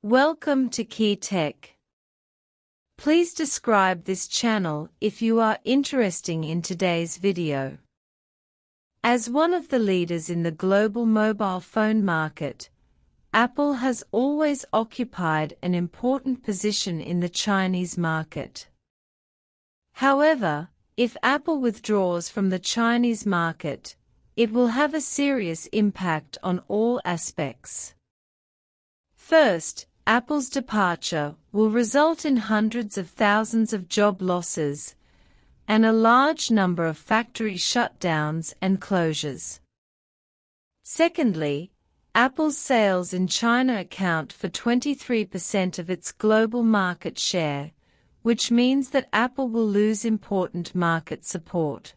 Welcome to Key Tech. Please describe this channel if you are interested in today's video. As one of the leaders in the global mobile phone market, Apple has always occupied an important position in the Chinese market. However, if Apple withdraws from the Chinese market, it will have a serious impact on all aspects. First, Apple's departure will result in hundreds of thousands of job losses and a large number of factory shutdowns and closures. Secondly, Apple's sales in China account for 23% of its global market share, which means that Apple will lose important market support.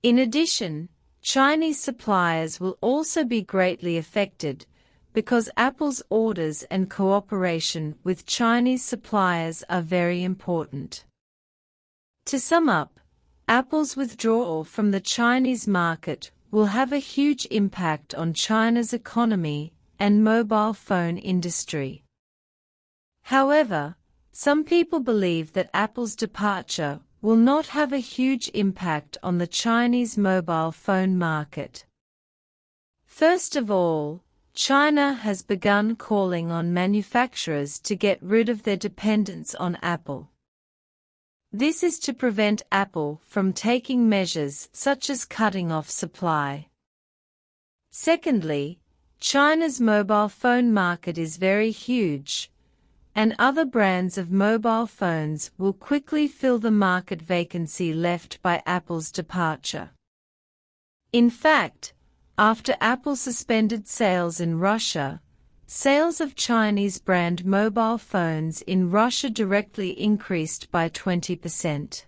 In addition, Chinese suppliers will also be greatly affected because Apple's orders and cooperation with Chinese suppliers are very important. To sum up, Apple's withdrawal from the Chinese market will have a huge impact on China's economy and mobile phone industry. However, some people believe that Apple's departure will not have a huge impact on the Chinese mobile phone market. First of all, China has begun calling on manufacturers to get rid of their dependence on Apple. This is to prevent Apple from taking measures such as cutting off supply. Secondly, China's mobile phone market is very huge, and other brands of mobile phones will quickly fill the market vacancy left by Apple's departure. In fact, after Apple suspended sales in Russia, sales of Chinese brand mobile phones in Russia directly increased by 20%.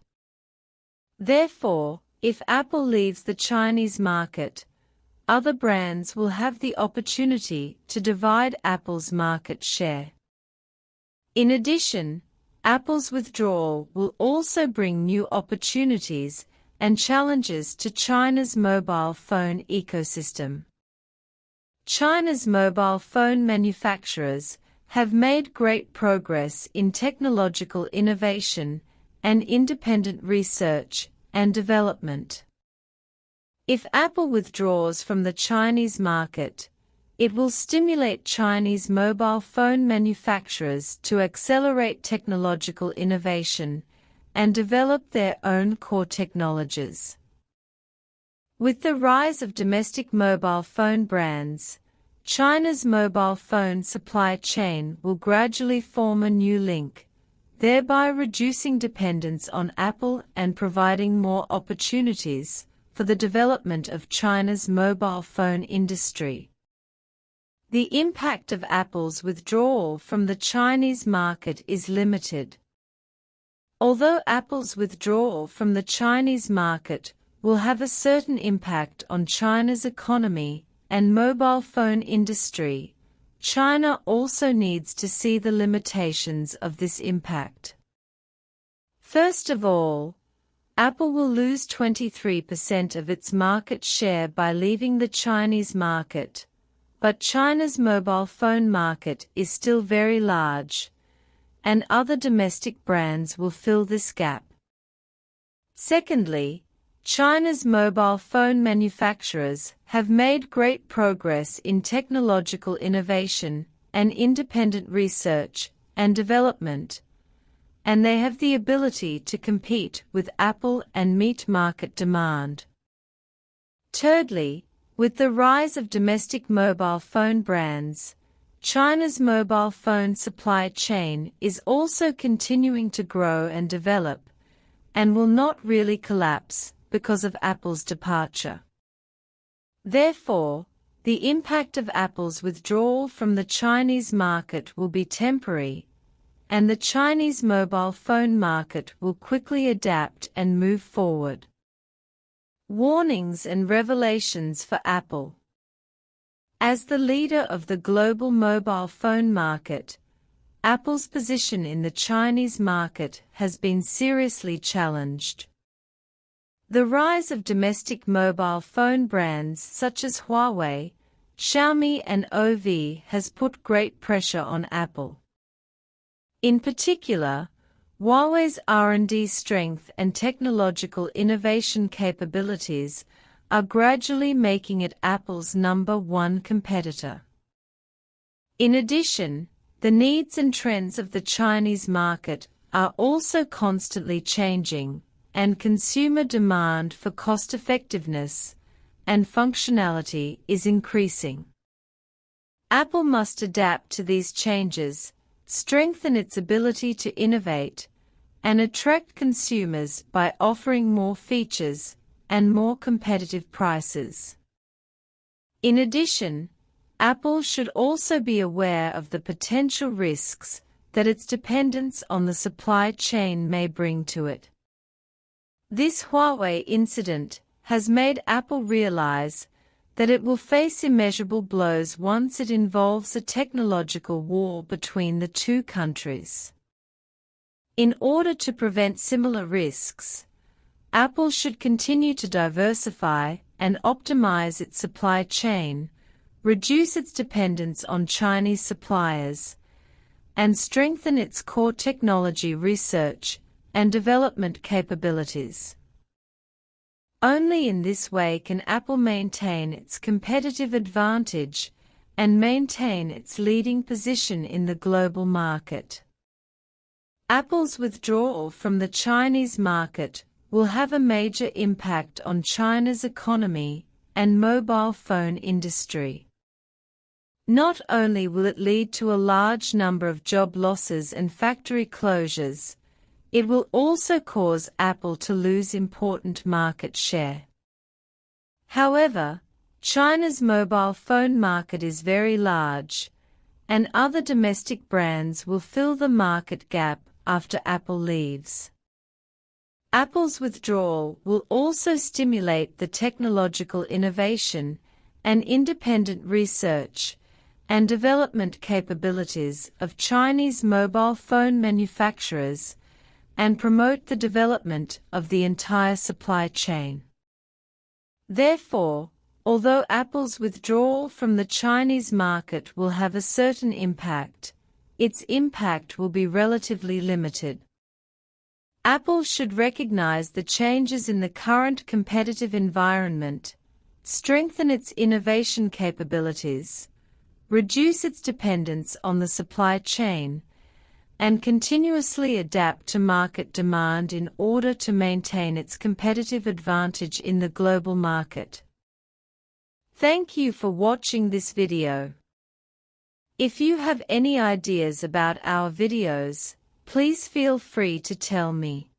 Therefore, if Apple leaves the Chinese market, other brands will have the opportunity to divide Apple's market share. In addition, Apple's withdrawal will also bring new opportunities and challenges to China's mobile phone ecosystem. China's mobile phone manufacturers have made great progress in technological innovation and independent research and development. If Apple withdraws from the Chinese market, it will stimulate Chinese mobile phone manufacturers to accelerate technological innovation and develop their own core technologies. With the rise of domestic mobile phone brands, China's mobile phone supply chain will gradually form a new link, thereby reducing dependence on Apple and providing more opportunities for the development of China's mobile phone industry. The impact of Apple's withdrawal from the Chinese market is limited. Although Apple's withdrawal from the Chinese market will have a certain impact on China's economy and mobile phone industry, China also needs to see the limitations of this impact. First of all, Apple will lose 23% of its market share by leaving the Chinese market, but China's mobile phone market is still very large, and other domestic brands will fill this gap. Secondly, China's mobile phone manufacturers have made great progress in technological innovation and independent research and development, and they have the ability to compete with Apple and meet market demand. Thirdly, with the rise of domestic mobile phone brands, China's mobile phone supply chain is also continuing to grow and develop, and will not really collapse because of Apple's departure. Therefore, the impact of Apple's withdrawal from the Chinese market will be temporary, and the Chinese mobile phone market will quickly adapt and move forward. Warnings and revelations for Apple. As the leader of the global mobile phone market, Apple's position in the Chinese market has been seriously challenged. The rise of domestic mobile phone brands such as Huawei, Xiaomi and OV has put great pressure on Apple. In particular, Huawei's R&D strength and technological innovation capabilities are gradually making it Apple's #1 competitor. In addition, the needs and trends of the Chinese market are also constantly changing, and consumer demand for cost-effectiveness and functionality is increasing. Apple must adapt to these changes, strengthen its ability to innovate, and attract consumers by offering more features and more competitive prices. In addition, Apple should also be aware of the potential risks that its dependence on the supply chain may bring to it. This Huawei incident has made Apple realize that it will face immeasurable blows once it involves a technological war between the two countries. In order to prevent similar risks, Apple should continue to diversify and optimize its supply chain, reduce its dependence on Chinese suppliers, and strengthen its core technology research and development capabilities. Only in this way can Apple maintain its competitive advantage and maintain its leading position in the global market. Apple's withdrawal from the Chinese market will have a major impact on China's economy and mobile phone industry. Not only will it lead to a large number of job losses and factory closures, it will also cause Apple to lose important market share. However, China's mobile phone market is very large, and other domestic brands will fill the market gap after Apple leaves. Apple's withdrawal will also stimulate the technological innovation and independent research and development capabilities of Chinese mobile phone manufacturers and promote the development of the entire supply chain. Therefore, although Apple's withdrawal from the Chinese market will have a certain impact, its impact will be relatively limited. Apple should recognize the changes in the current competitive environment, strengthen its innovation capabilities, reduce its dependence on the supply chain, and continuously adapt to market demand in order to maintain its competitive advantage in the global market. Thank you for watching this video. If you have any ideas about our videos, please feel free to tell me.